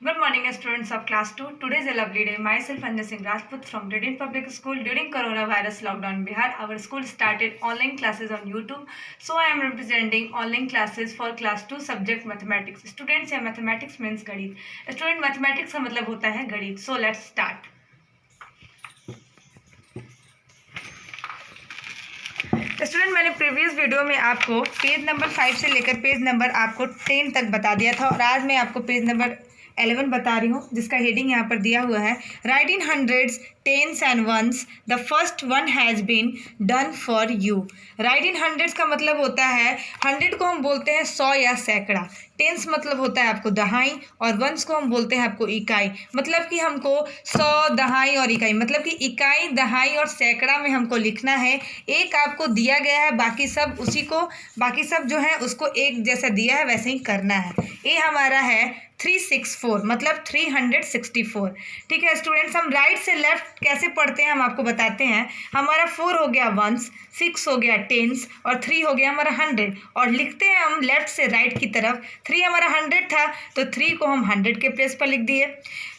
Good morning, students of class 2. Today is a lovely day. Myself, Anja Singh Rajput from Redin Public School. During coronavirus lockdown in Bihar, our school started online classes on YouTube. So I am representing online classes for class 2 subject mathematics. Students, या mathematics means गणित. Student, mathematics का मतलब होता है गणित. So let's start. Student, मैंने previous video में आपको पेज नंबर 5 से लेकर पेज नंबर आपको 10 तक बता दिया था और आज मैं आपको पेज नंबर 11 बता रही हूँ, जिसका हेडिंग यहाँ पर दिया हुआ है right in hundreds, tens and ones, the first one has been done for you. Right in hundreds का मतलब होता है 100 को हम बोलते हैं 100 या सैकड़ा, टेंस मतलब होता है आपको दहाई और वंस को हम बोलते हैं आपको इकाई। मतलब कि हमको 100, दहाई और इकाई, मतलब कि इकाई, दहाई और सैकड़ा में हमको लिखना है। एक आपको दिया गया है, बाकी सब बाकी सब जो है उसको एक जैसा दिया है वैसे ही करना है। ये हमारा है 364 मतलब 364। ठीक है स्टूडेंट्स, हम राइट से लेफ्ट कैसे पढ़ते हैं हम आपको बताते हैं। हमारा 4 हो गया वंस, 6 हो गया टेंस और 3 हो गया हमारा 100 और लिखते हैं हम लेफ्ट से राइट की तरफ। 3 हमारा 100 था तो 3 को हम 100 के प्लेस पर लिख दिए।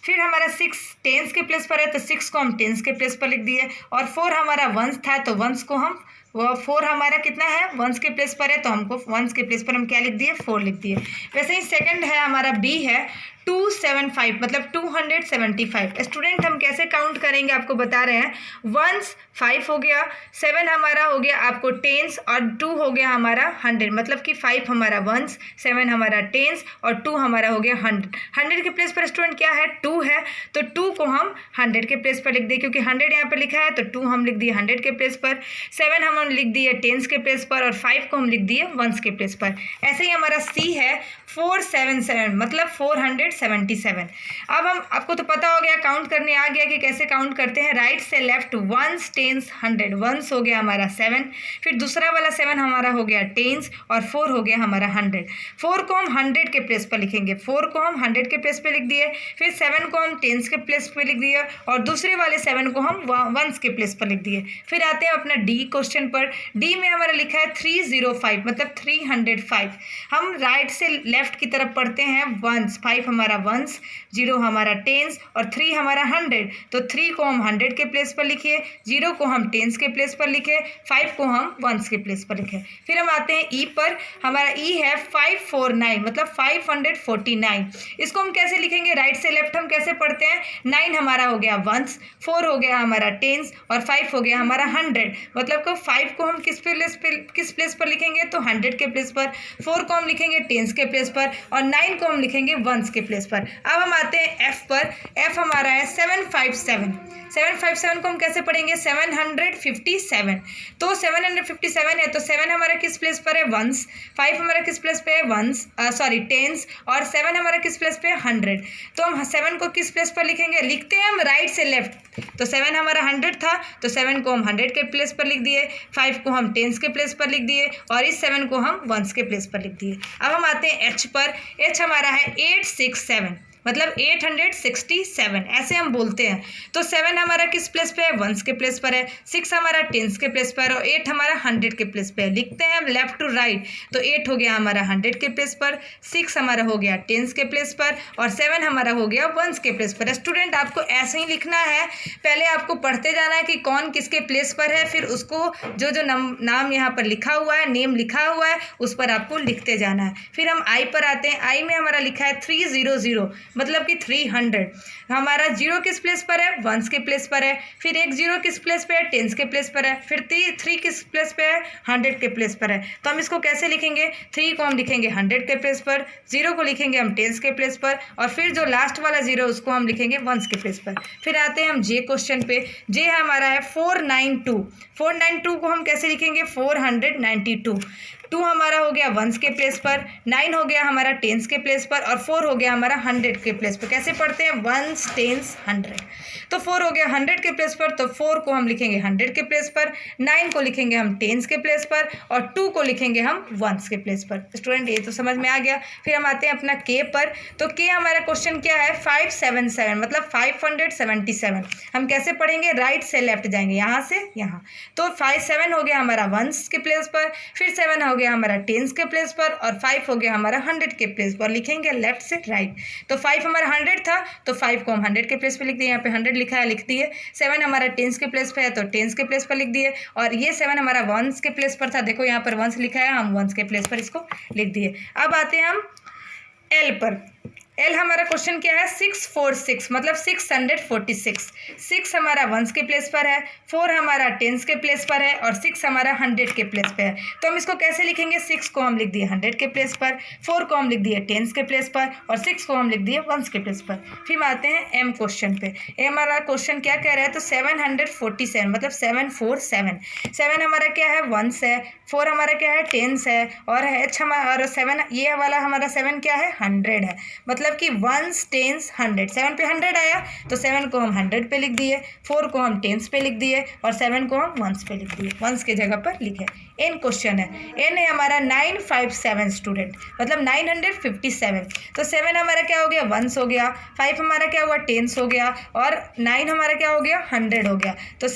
फिर हमारा 6 टेंस के प्लेस पर है तो 6 को हम टेंस के प्लेस पर लिख दिए और 4 हमारा वंस था तो वंस को हम 4 हमारा कितना है वंस के प्लेस पर है तो हमको वंस के प्लेस पर हम क्या लिख दिए 4 लिख दिए। वैसे ही सेकंड है हमारा बी है 275 मतलब 275। स्टूडेंट, हम कैसे काउंट करेंगे आपको बता रहे हैं। वंस 5 हो गया, 7 हमारा हो गया आपको टेंस और 2 हो गया हमारा 100 मतलब कि 5 हमारा वंस, 7 हमारा टेंस और 2 हमारा हो गया 100। 100 के प्लेस पर स्टूडेंट क्या है 2 है तो 2 को हम 100 के प्लेस पर लिख दिए, क्योंकि 100 यहाँ पर लिखा है तो 2 हम लिख दिए 100 के प्लेस पर, 7 हम लिख दिए टेंस के प्लेस पर और 5 को हम लिख दिए वंस के प्लेस पर। ऐसे ही हमारा सी है 477 मतलब 477। अब हम आपको तो पता हो गया, काउंट करने आ गया कि कैसे काउंट करते हैं। राइट से लेफ्ट वंस, टेंस, 100। वंस हो गया हमारा 7, फिर दूसरा वाला 7 हमारा हो गया टेंस और 4 हो गया हमारा 100। 4 को हम 100 के प्लेस पर लिखेंगे, 4 को हम 100 के प्लेस पर लिख दिए, फिर 7 को हम टेंस के प्लेस पर लिख दिए और दूसरे वाले 7 को हम वंस के प्लेस पर लिख दिए। फिर आते हैं अपना डी क्वेश्चन पर। डी में हमारा लिखा है 305 मतलब 305। हम राइट से लेफ्ट की तरफ पढ़ते हैं वंस, 5 हमारा वंस, 0 हमारा टेंस और 3 हमारा 100 तो 3 को हम 100 के प्लेस पर लिखिए, 0 को हम टेंस के प्लेस पर लिखे, 5 को हम वंस के प्लेस पर लिखे। फिर हम आते हैं ई पर। हमारा ई है 549 मतलब 549। इसको हम कैसे लिखेंगे, राइट से लेफ्ट हम कैसे पढ़ते हैं। 9 हमारा हो गया वंस, 4 हो गया हमारा टेंस और 5 हो गया हमारा 100 मतलब को 5 को हम किस प्लेस पर लिखेंगे तो 100 के प्लेस पर, 4 को हम लिखेंगे टेंस के प्लेस पर और 9 को हम लिखेंगे वंस के प्लेस पर। अब हम आते हैं एफ पर। एफ हमारा है 757। 757 को हम कैसे पढ़ेंगे 757। तो 757 है तो 7 हमारा किस प्लेस पर है वंस, 5 हमारा किस प्लेस पे है वंस टेंस और 7 हमारा किस प्लेस पे है 100। तो हम 7 को किस प्लेस पर लिखेंगे, लिखते हैं हम राइट से लेफ्ट। तो 7 हमारा 100 था तो 7 को हम 100 के प्लेस पर लिख दिए, 5 को हम टेंस के प्लेस पर लिख दिए और इस 7 को हम वंस के प्लेस पर लिख दिए। अब हम आते हैं एच पर। एच हमारा है 867 मतलब 867 ऐसे हम बोलते हैं। तो 7 हमारा किस प्लेस पे है वंस के प्लेस पर है, 6 हमारा टेंस के प्लेस पर और 8 हमारा 100 के प्लेस पे है। लिखते हैं हम लेफ्ट टू राइट तो 8 हो गया हमारा 100 के प्लेस पर, 6 हमारा हो गया टेंस के प्लेस पर और 7 हमारा हो गया वंस के प्लेस पर। स्टूडेंट, आपको ऐसे ही लिखना है, पहले आपको पढ़ते जाना है कि कौन किसके प्लेस पर है, फिर उसको जो नाम यहाँ पर लिखा हुआ है, नेम लिखा हुआ है, उस पर आपको लिखते जाना है। फिर हम आई पर आते हैं। आई में हमारा लिखा है 300 मतलब कि 300। हमारा 0 किस प्लेस पर है वंस के प्लेस पर है, फिर एक 0 किस प्लेस पे है टेंस के प्लेस पर है, फिर 3 किस प्लेस पे है 100 के प्लेस पर है। तो हम इसको कैसे लिखेंगे, 3 को हम लिखेंगे 100 के प्लेस पर, 0 को लिखेंगे हम टेंस के प्लेस पर और फिर जो लास्ट वाला 0 उसको हम लिखेंगे वंस के प्लेस पर। फिर आते हैं हम जे क्वेश्चन पे। जे हमारा है 492। 492 को हम कैसे लिखेंगे 492। 2 हमारा हो गया वंस के प्लेस पर, 9 हो गया हमारा टेंस के प्लेस पर और 4 हो गया हमारा 100 के प्लेस पर। कैसे पढ़ते हैं वंस टेंस 100। तो 4 हो गया 100 के प्लेस पर तो 4 को हम लिखेंगे 100 के प्लेस पर, 9 को लिखेंगे हम टेंस के प्लेस पर और 2 को लिखेंगे हम वंस के प्लेस पर। स्टूडेंट, ये तो समझ में आ गया। फिर हम आते हैं अपना के पर। तो के हमारा क्वेश्चन क्या है 577 मतलब 577। हम कैसे पढ़ेंगे, राइट से लेफ्ट जाएंगे, यहाँ से यहाँ। तो 57 हो गया हमारा वंस के प्लेस पर, फिर 7 हो गया हमारा टेंस के प्लेस पर और 5 हो गया हमारा 100 के प्लेस पर। लिखेंगे लेफ्ट से राइट। तो 5 हमारा 100 था तो 5 को हम 100 के प्लेस पर लिख दिए, यहाँ पे 100 लिखा है लिख दिए। 7 हमारा टेंस के प्लेस पर है तो टेंस के प्लेस पर लिख दिए, और ये 7 हमारा वंस के प्लेस पर था, देखो यहाँ पर वंस लिखा है, हम वंस के प्लेस पर इसको लिख दिए। अब आते हैं हम एल पर। एल हमारा क्वेश्चन क्या है 646 मतलब 646। 6 हमारा वंस के प्लेस पर है, 4 हमारा टेंस के प्लेस पर है और 6 हमारा 100 के प्लेस पर है। तो हम इसको कैसे लिखेंगे, 6 को हम लिख दिए 100 के प्लेस पर, 4 को हम लिख दिए टेंस के प्लेस पर और 6 को हम लिख दिए वंस के प्लेस पर। फिर आते हैं एम क्वेश्चन पे। ए हमारा क्वेश्चन क्या कह रहा है, तो 747 मतलब 747। 7 हमारा क्या है वंस है, 4 हमारा क्या है टेंस है और एच हमारा और 7 ये वाला हमारा 7 क्या है 100 है, मतलब कि वंस टेंस 100। 7 पे 100 आया तो 7 को हम 100 पे लिख दिए, 4 को हम टेंस पे लिख दिए और 7 को हम वंस पे लिख दिए, वंस के जगह पर लिखे। एन क्वेश्चन है, एन है हमारा 957 स्टूडेंट मतलब 957। तो 7 हमारा क्या हो गया वंस हो गया, 5 हमारा क्या हुआ टेंस हो गया और 9 हमारा क्या हो गया 100 हो गया। तो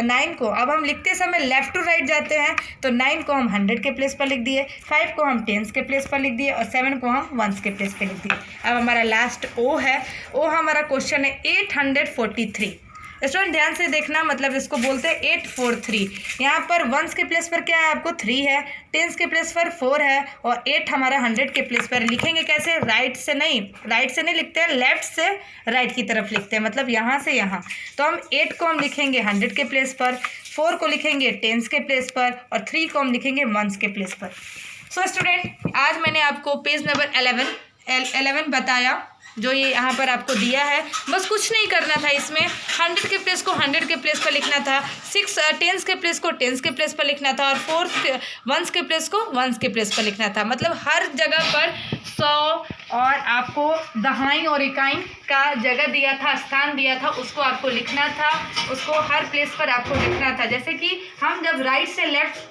9 को अब हम लिखते समय लेफ्ट टू राइट जाते हैं, तो 9 को हम 100 के प्लेस पर लिख दिए, 5 को हम टेंस के प्लेस पर लिख दिए और 7 को हम वंस के प्लेस पर लिख दिए। अब हमारा लास्ट ओ है, ओ हमारा क्वेश्चन है 843। स्टूडेंट ध्यान से देखना, मतलब इसको बोलते हैं 843। यहाँ पर वंस के प्लेस पर क्या है आपको 3 है, टेंस के प्लेस पर 4 है और 8 हमारा 100 के प्लेस पर। लिखेंगे कैसे, राइट से नहीं लिखते हैं, लेफ्ट से राइट की तरफ लिखते हैं, मतलब यहाँ से यहाँ। तो हम 8 को हम लिखेंगे 100 के प्लेस पर, 4 को लिखेंगे टेंस के प्लेस पर और 3 को हम लिखेंगे वंस के प्लेस पर। सो स्टूडेंट आज मैंने आपको पेज नंबर 11 बताया, जो ये यहाँ पर आपको दिया है। बस कुछ नहीं करना था, इसमें 100 के प्लेस को 100 के प्लेस पर लिखना था, 6 टेंस के प्लेस को टेंस के प्लेस पर लिखना था और 4 वंस के प्लेस को वंस के प्लेस पर लिखना था। मतलब हर जगह पर 100 और आपको दहाई और इकाई का जगह दिया था, स्थान दिया था, उसको आपको लिखना था, उसको हर प्लेस पर आपको लिखना था। जैसे कि हम जब राइट से लेफ्ट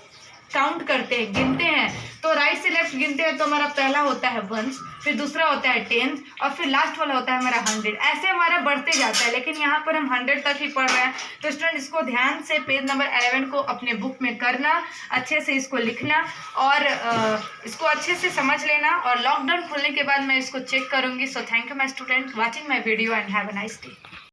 काउंट करते हैं, गिनते हैं, तो राइट से लेफ्ट गिनते हैं तो हमारा पहला होता है वंस, फिर दूसरा होता है टेंस और फिर लास्ट वाला होता है हमारा 100। ऐसे हमारा बढ़ते जाता है, लेकिन यहाँ पर हम 100 तक ही पढ़ रहे हैं। तो स्टूडेंट इसको ध्यान से पेज नंबर 11 को अपने बुक में करना, अच्छे से इसको लिखना और इसको अच्छे से समझ लेना, और लॉकडाउन खुलने के बाद मैं इसको चेक करूँगी। So thank you my student watching my video and have a nice day.